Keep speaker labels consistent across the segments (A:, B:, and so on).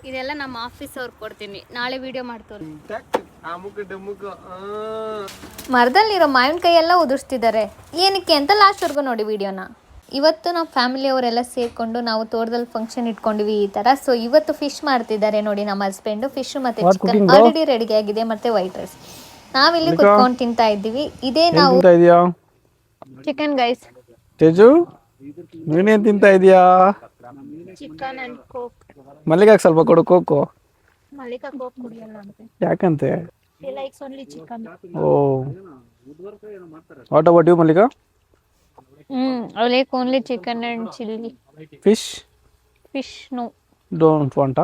A: ಇದೆಲ್ಲ ನಮ್ಮ ಆಫೀಸ್ ಅವ್ರಿಗೆ ಕೊಡ್ತೀನಿ, ನಾಳೆ ವಿಡಿಯೋ ಮಾಡ್ತವ್ರು. ಮರದಲ್ಲಿರೋ ಮಾವಿನಕಾಯಿ ಎಲ್ಲ ಉದುರಿಸ್ತಿದ್ದಾರೆ, ಏನಕ್ಕೆ ಅಂತ ಲಾಸ್ಟ್ವರೆಗೂ ನೋಡಿ ವಿಡಿಯೋನ. ಇವತ್ತು ನಾವು ಫ್ಯಾಮಿಲಿಯವರೆಲ್ಲ ಸೇರಿಕೊಂಡು ನಾವು ತೋಟದಲ್ಲಿ ಫಂಕ್ಷನ್ ಇಟ್ಕೊಂಡಿವಿ ಈ ಥರ. ಸೊ ಇವತ್ತು ಫಿಶ್ ಮಾಡ್ತಿದ್ದಾರೆ ನೋಡಿ ನಮ್ಮ ಹಸ್ಬೆಂಡು. ಫಿಶ್ ಮತ್ತು ಚಿಕನ್ ಆಲ್ರೆಡಿ ರೆಡಿ ಆಗಿದೆ, ಮತ್ತು ವೈಟ್ ರೈಸ್. ನಾವಿಲ್ಲಿ ಕುತ್ಕೊಂಡು ತಿಂತಾ ಇದ್ದೀವಿ. ಇದೇ ನಾವು ಚಿಕನ್ ಗೈಸ್.
B: ತೇಜು ನೀನೇನ್ ತಿಂತಾ ಇದೀಯಾ?
A: Chicken and coke.
B: ಮಲ್ಲಿಗಾಗ್ ಸ್ವಲ್ಪ ಕೊಡು ಕೋಕು.
A: ಮಲ್ಲಿಕಾ ಕೋಕ್ ಕುಡಿಯಲ್ಲ ಅಂತೆ.
B: ಯಾಕಂತೆ?
A: She likes only chicken.
B: ಓ what about you Mallika?
A: I like only chicken and chili.
B: Fish?
A: Fish no.
B: Don't want?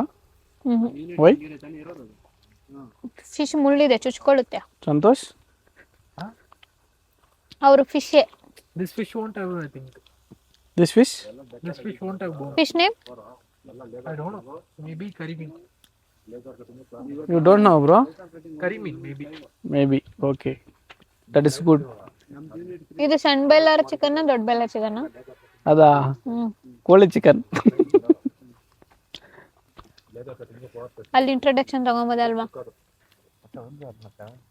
B: Why?
A: Fish ಮುಳ್ಳಿದೆ, ಚುಚ್ಕೊಳ್ಳುತ್ತೆ.
B: ಸಂತೋಷ್
A: ಅವರು ಫಿಶೇ.
C: This fish won't have, I think.
B: This fish?
C: This fish won't have bone.
A: Fish name?
C: I don't know. Maybe Caribbean.
B: You don't know, bro?
C: Caribbean, maybe.
B: Maybe. Okay. That is good.
A: ಇದು ಸಣ್ಣ baler chicken, ದೊಡ್ಡ baler chicken.
B: ಅದಾ ಕೋಳಿ chicken.
A: ಅಲ್ಲಿ introduction ತಗೊಂಬೋದಲ್ವಾ?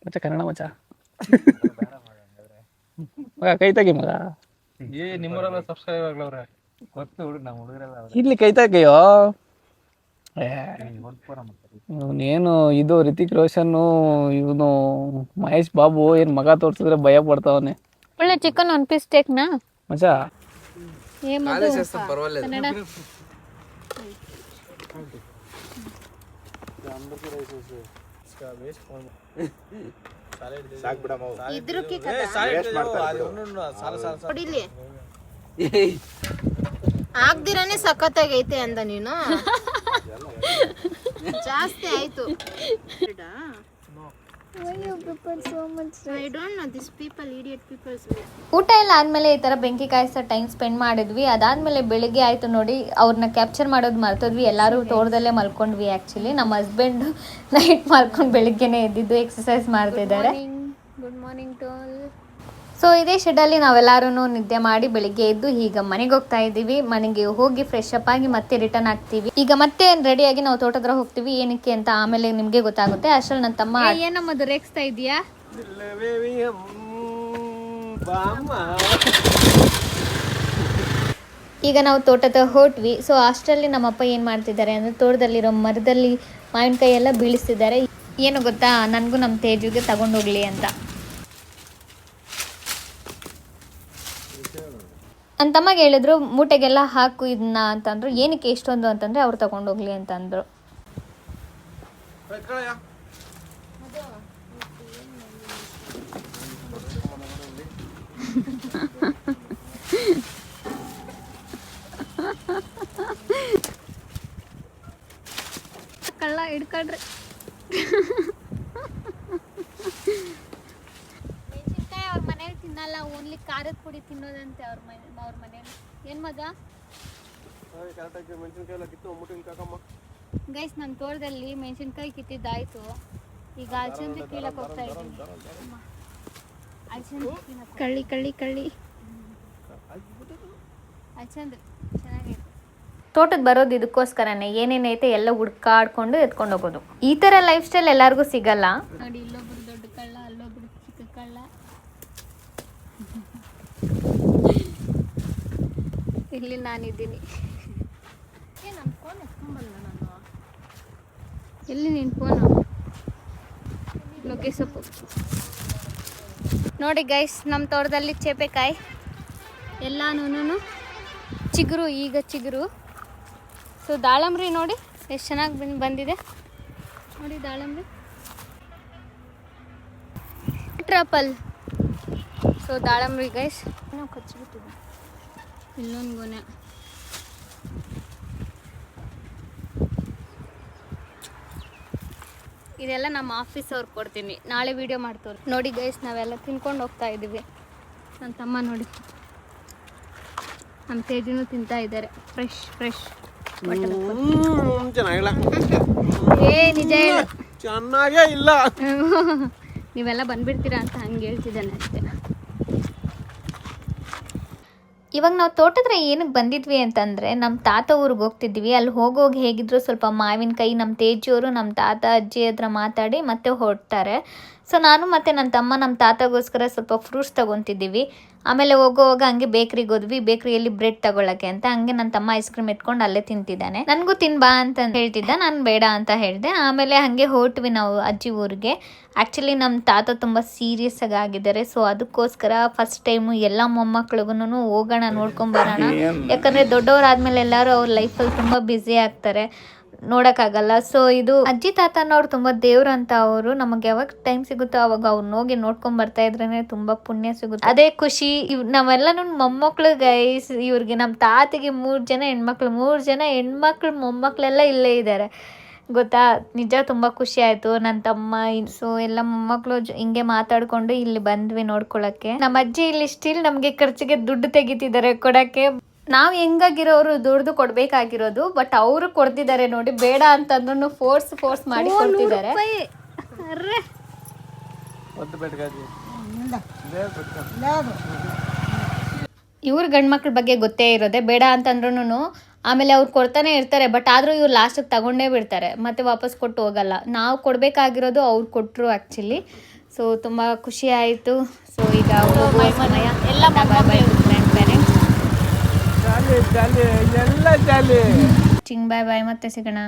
B: ಮಚ್ಚ ಕನ್ನಡ ಮಚ್ಚ. ಮಗ ಕೈ ತೆಗಿ ಮಗ.
C: ನಿಮ್ಮವರೆಲ್ಲ ಸಬ್ಸ್ಕ್ರೈಬ್ ಆಗ್ಲವ್ರೆ. ಗೊತ್ತು ಹುಡುಗ, ನಮ್ಮ ಹುಡುಗರೆಲ್ಲ
B: ಇಲ್ಲಿ ಕೈ ತೆಗಿಯೋ. ಏನು ಇದು ರಿತಿಕ್ ರೋಷನ್, ಇವನು ಮಹೇಶ್ ಬಾಬು ಏನ್ ಮಗ ತೋರ್ಸಿದ್ರೆ ಭಯ ಪಡ್ತಾವನೆ.
A: ಒಳ್ಳೆ ಚಿಕನ್ ಒಂದು ಪೀಸ್ ಟೇಕ್ನಾ
B: ಮಚ್ಚ?
A: ಕನ್ನಡ
D: ಆಗ್ದಿರಾನೆ ಸಖತ್ತಾಗೈತೆ ಅಂದ ನೀನು. ಜಾಸ್ತಿ ಆಯ್ತು.
A: ಊಟ ಎಲ್ಲ ಆದ್ಮೇಲೆ ಈ ತರ ಬೆಂಕಿ ಕಾಯಿಸೋ ಟೈಮ್ ಸ್ಪೆಂಡ್ ಮಾಡಿದ್ವಿ. ಅದಾದ್ಮೇಲೆ ಬೆಳಿಗ್ಗೆ ಆಯ್ತು ನೋಡಿ, ಅವ್ರನ್ನ ಕ್ಯಾಪ್ಚರ್ ಮಾಡೋದು ಮರ್ತೋದ್ವಿ. ಎಲ್ಲರೂ ತೋಟದಲ್ಲೇ ಮಲ್ಕೊಂಡ್ವಿ. ಆಕ್ಚುಲಿ ನಮ್ಮ ಹಸ್ಬೆಂಡ್ ನೈಟ್ ಮಲ್ಕೊಂಡು ಬೆಳಿಗ್ಗೆನೆ ಎದ್ದಿದ್ದು ಎಕ್ಸಸೈಸ್ ಮಾಡ್ತಿದ್ದಾರೆ. Good morning to all. So ಇದೇ ಶೆಡಲ್ಲಿ ನಾವೆಲ್ಲರೂ ನಿದ್ದೆ ಮಾಡಿ ಬೆಳಿಗ್ಗೆ ಎದ್ದು ಈಗ ಮನೆಗೆ ಹೋಗ್ತಾ ಇದ್ದೀವಿ. ಮನೆಗೆ ಹೋಗಿ ಫ್ರೆಶ್ ಅಪ್ ಆಗಿ ಮತ್ತೆ ರಿಟರ್ನ್ ಆಗ್ತೀವಿ. ಈಗ ಮತ್ತೆ ರೆಡಿಯಾಗಿ ನಾವು ತೋಟದ ಹತ್ರ ಹೋಗ್ತೀವಿ. ಏನಕ್ಕೆ ಅಂತ ಆಮೇಲೆ ನಿಮ್ಗೆ ಗೊತ್ತಾಗುತ್ತೆ. ಅಷ್ಟ್ರಲ್ಲಿ ನನ್ನ ತಮ್ಮ ಏನಮ್ಮ ರೇಗಿಸ್ತಾ ಇದೀಯಾ? ಈಗ ನಾವು ತೋಟದ ಹೊರಟ್ವಿ. ಸೊ ಅಷ್ಟರಲ್ಲಿ ನಮ್ಮಪ್ಪ ಏನು ಮಾಡ್ತಿದ್ದಾರೆ ಅಂದರೆ ತೋಟದಲ್ಲಿರೋ ಮರದಲ್ಲಿ ಮಾವಿನಕಾಯಿ ಎಲ್ಲ ಬೀಳಿಸ್ತಿದ್ದಾರೆ. ಏನು ಗೊತ್ತಾ, ನನಗೂ ನಮ್ಮ ತೇಜುಗೆ ತಗೊಂಡೋಗ್ಲಿ ಅಂತ. ನನ್ನ ತಮ್ಮಗೆ ಹೇಳಿದ್ರು ಮೂಟೆಗೆಲ್ಲ ಹಾಕು ಇದನ್ನ ಅಂತಂದ್ರು. ಏನಕ್ಕೆ ಎಷ್ಟೊಂದು ಅಂತಂದರೆ ಅವ್ರು ತಗೊಂಡೋಗ್ಲಿ ಅಂತಂದರು. ಕಳ್ಳ ಹಿಡ್ಕೊಳ್ರಿ. ಮೆಣಸಿನ್ಕಾಯಿ ಅವ್ರ ಮನೇಲಿ ತಿನ್ನಲ್ಲ, ಓನ್ಲಿ ಖಾರದ ಪುಡಿ ತಿನ್ನೋದಂತೆ ಅವ್ರ ಮನೇಲಿ. ಏನ್ ಮಗ ಗೈಸ್, ನಮ್ಮ ತೋಟದಲ್ಲಿ ಮೆಣಸಿನ್ಕಾಯಿ ಕಿತ್ತಿದ್ದಾಯ್ತು. ಈಗ ಅಲಸಂದಿ ಕೀಳಕ್ ಹೋಗ್ತಾ ಇದ್ದೀನಿ. ಕಳ್ಳಿ ಕಳ್ಳಿ ಕಳ್ಳಿ ಅಲಸಂದಿ ಚೆನ್ನಾಗಿದೆ. ತೋಟದ ಬರೋದು ಇದಕ್ಕೋಸ್ಕರನೇ, ಏನೇನೈತೆ ಎಲ್ಲ ಹುಡ್ಕಾಡ್ಕೊಂಡು ಎತ್ಕೊಂಡು ಹೋಗೋದು. ಈ ಥರ ಲೈಫ್ ಸ್ಟೈಲ್ ಎಲ್ಲರಿಗೂ ಸಿಗಲ್ಲ ನೋಡಿ. ಇಲ್ಲೊಬ್ರು ದೊಡ್ಡ ಕಳ್ಳ, ಅಲ್ಲೊಬ್ರು ಚಿಕ್ಕ ಕಳ್ಳ. ಇಲ್ಲಿ ನಾನಿದ್ದೀನಿ.
D: ನನ್ನ ಫೋನ್ ಎತ್ಕೊಂಡ್ಬಲ್ಲ ನಾನು.
A: ಎಲ್ಲಿ ನಿನ್ನ ಫೋನು? ನುಗ್ಗೆ ಸೊಪ್ಪು ನೋಡಿ ಗೈಸ್, ನಮ್ಮ ತೋಟದಲ್ಲಿ ಚೇಪೆಕಾಯಿ ಎಲ್ಲಾನು ಚಿಗುರು, ಈಗ ಚಿಗುರು. ಸೊ ದಾಳಂಬ್ರಿ ನೋಡಿ ಎಷ್ಟು ಚೆನ್ನಾಗಿ ಬಂದಿದೆ ನೋಡಿ. ದಾಳಂಬ್ರಿ ಟ್ರಪಲ್. ಸೊ ದಾಳಂಬ್ರಿ ಗೈಸ್ ನಾವು ಕಚ್ಚಿಬಿಟ್ಟಿದೆ. ಇಲ್ಲೊಂದು ಗೊನೆ. ಇದೆಲ್ಲ ನಮ್ಮ ಆಫೀಸ್ ಅವ್ರಿಗೆ ಕೊಡ್ತೀನಿ, ನಾಳೆ ವಿಡಿಯೋ ಮಾಡ್ತವ್ರು ನೋಡಿ ಗೈಸ್. ನಾವೆಲ್ಲ ತಿನ್ಕೊಂಡು ಹೋಗ್ತಾ ಇದ್ದೀವಿ. ನನ್ನ ತಮ್ಮ ನೋಡಿ, ನಮ್ಮ ತೇಜುನು ತಿಂತಾ ಇದ್ದಾರೆ. ಫ್ರೆಶ್ ಫ್ರೆಶ್
B: ಚೆನ್ನಾಗಿಲ್ಲ.
A: ಏ ನಿಜ ಹೇಳು,
B: ಚೆನ್ನಾಗೇ ಇಲ್ಲ.
A: ನೀವೆಲ್ಲ ಬಂದ್ಬಿಡ್ತೀರಾ ಅಂತ ಹಂಗೆ ಹೇಳ್ತಿದ್ದಾನೆ ಅಷ್ಟೇ. ಇವಾಗ ನಾವು ತೋಟದ್ರ ಏನಕ್ಕೆ ಬಂದಿದ್ವಿ ಅಂತಂದರೆ ನಮ್ಮ ತಾತ ಊರಿಗೆ ಹೋಗ್ತಿದ್ವಿ. ಅಲ್ಲಿ ಹೋಗೋಗಿ ಹೇಗಿದ್ರು ಸ್ವಲ್ಪ ಮಾವಿನಕಾಯಿ ನಮ್ಮ ತೇಜಿಯವರು ನಮ್ಮ ತಾತ ಅಜ್ಜಿ ಹತ್ರ ಮಾತಾಡಿ ಮತ್ತೆ ಹೊರಡ್ತಾರೆ. ಸೊ ನಾನು ಮತ್ತು ನನ್ನ ತಮ್ಮ ನಮ್ಮ ತಾತಗೋಸ್ಕರ ಸ್ವಲ್ಪ ಫ್ರೂಟ್ಸ್ ತೊಗೊತಿದ್ದೀವಿ. ಆಮೇಲೆ ಹೋಗೋವಾಗ ಹಂಗೆ ಬೇಕ್ರಿಗೆ ಹೋದ್ವಿ. ಬೇಕ್ರಿಯಲ್ಲಿ ಬ್ರೆಡ್ ತಗೊಳ್ಳೋಕ್ಕೆ ಅಂತ. ಹಂಗೆ ನನ್ನ ತಮ್ಮ ಐಸ್ ಕ್ರೀಮ್ ಇಟ್ಕೊಂಡು ಅಲ್ಲೇ ತಿಂತಿದ್ದಾನೆ. ನನಗೂ ತಿನ್ಬಾ ಅಂತ ಹೇಳ್ತಿದ್ದ, ನಾನು ಬೇಡ ಅಂತ ಹೇಳಿದೆ. ಆಮೇಲೆ ಹಾಗೆ ಹೊರಟ್ವಿ ನಾವು ಅಜ್ಜಿ ಊರಿಗೆ. ಆ್ಯಕ್ಚುಲಿ ನಮ್ಮ ತಾತ ತುಂಬ ಸೀರಿಯಸ್ ಆಗಿ ಆಗಿದ್ದಾರೆ. ಸೊ ಅದಕ್ಕೋಸ್ಕರ ಫಸ್ಟ್ ಟೈಮು ಎಲ್ಲ ಮೊಮ್ಮಕ್ಳಿಗೂ ಹೋಗೋಣ ನೋಡ್ಕೊಂಬರೋಣ. ಯಾಕಂದರೆ ದೊಡ್ಡವರಾದ್ಮೇಲೆ ಎಲ್ಲರೂ ಅವ್ರ ಲೈಫಲ್ಲಿ ತುಂಬ ಬ್ಯುಸಿ ಆಗ್ತಾರೆ, ನೋಡೋಕ್ಕಾಗಲ್ಲ. ಸೊ ಇದು ಅಜ್ಜಿ ತಾತನವ್ರು ತುಂಬ ದೇವ್ರು ಅಂತ. ಅವರು ನಮಗೆ ಯಾವಾಗ ಟೈಮ್ ಸಿಗುತ್ತೋ ಅವಾಗ ಅವ್ರನ್ನ ಹೋಗಿ ನೋಡ್ಕೊಂಡ್ ಬರ್ತಾ ಇದ್ರೇನೆ ತುಂಬ ಪುಣ್ಯ ಸಿಗುತ್ತೆ. ಅದೇ ಖುಷಿ. ನಾವೆಲ್ಲನೂ ಮೊಮ್ಮಕ್ಳು ಗೈಸ್. ಇವ್ರಿಗೆ ನಮ್ಮ ತಾತಿಗೆ 3 ಜನ ಹೆಣ್ಮಕ್ಳು, 3 ಜನ ಹೆಣ್ಮಕ್ಳು ಮೊಮ್ಮಕ್ಳೆಲ್ಲ ಇಲ್ಲೇ ಇದ್ದಾರೆ ಗೊತ್ತಾ. ನಿಜ ತುಂಬ ಖುಷಿ ಆಯಿತು. ನನ್ನ ತಮ್ಮ ಸೊ ಎಲ್ಲ ಮೊಮ್ಮಕ್ಕಳು ಹಿಂಗೆ ಮಾತಾಡ್ಕೊಂಡು ಇಲ್ಲಿ ಬಂದ್ವಿ ನೋಡ್ಕೊಳಕ್ಕೆ. ನಮ್ಮ ಅಜ್ಜಿ ಇಲ್ಲಿ ಸ್ಟಿಲ್ ನಮಗೆ ಖರ್ಚಿಗೆ ದುಡ್ಡು ತೆಗಿತಿದ್ದಾರೆ ಕೊಡೋಕ್ಕೆ. ನಾವು ಹೆಂಗಾಗಿರೋರು ದುಡ್ದು ಕೊಡಬೇಕಾಗಿರೋದು, ಬಟ್ ಅವರು ಕೊಡ್ತಿದ್ದಾರೆ ನೋಡಿ. ಬೇಡ ಅಂತಂದ್ರೂ ಫೋರ್ಸ್ ಮಾಡಿ ಕೊಡ್ತಿದ್ದಾರೆ. ಇವ್ರ ಗಂಡ್ಮಕ್ಳ ಬಗ್ಗೆ ಗೊತ್ತೇ ಇರೋದೆ. ಬೇಡ ಅಂತಂದ್ರೂ ಆಮೇಲೆ ಅವ್ರು ಕೊಡ್ತಾನೆ ಇರ್ತಾರೆ. ಬಟ್ ಆದರೂ ಇವ್ರು ಲಾಸ್ಟಿಗೆ ತಗೊಂಡೇ ಬಿಡ್ತಾರೆ, ಮತ್ತೆ ವಾಪಸ್ ಕೊಟ್ಟು ಹೋಗಲ್ಲ. ನಾವು ಕೊಡಬೇಕಾಗಿರೋದು ಅವ್ರು ಕೊಟ್ಟರು ಆ್ಯಕ್ಚುಲಿ. ಸೊ ತುಂಬ ಖುಷಿ ಆಯಿತು. ಸೊ ಈಗ ಹೋಗುವ ಸಮಯ. ಎಲ್ಲ ಗ್ರ್ಯಾಂಡ್ ಪೇರೆಂಟ್ಸ್
B: ಜಾಲಿ ಎಲ್ಲ ಜಾಲಿ.
A: ಚಿಂಗ್ ಬಾಯ್ ಬಾಯ್, ಮತ್ತೆ ಸಿಗೋಣ.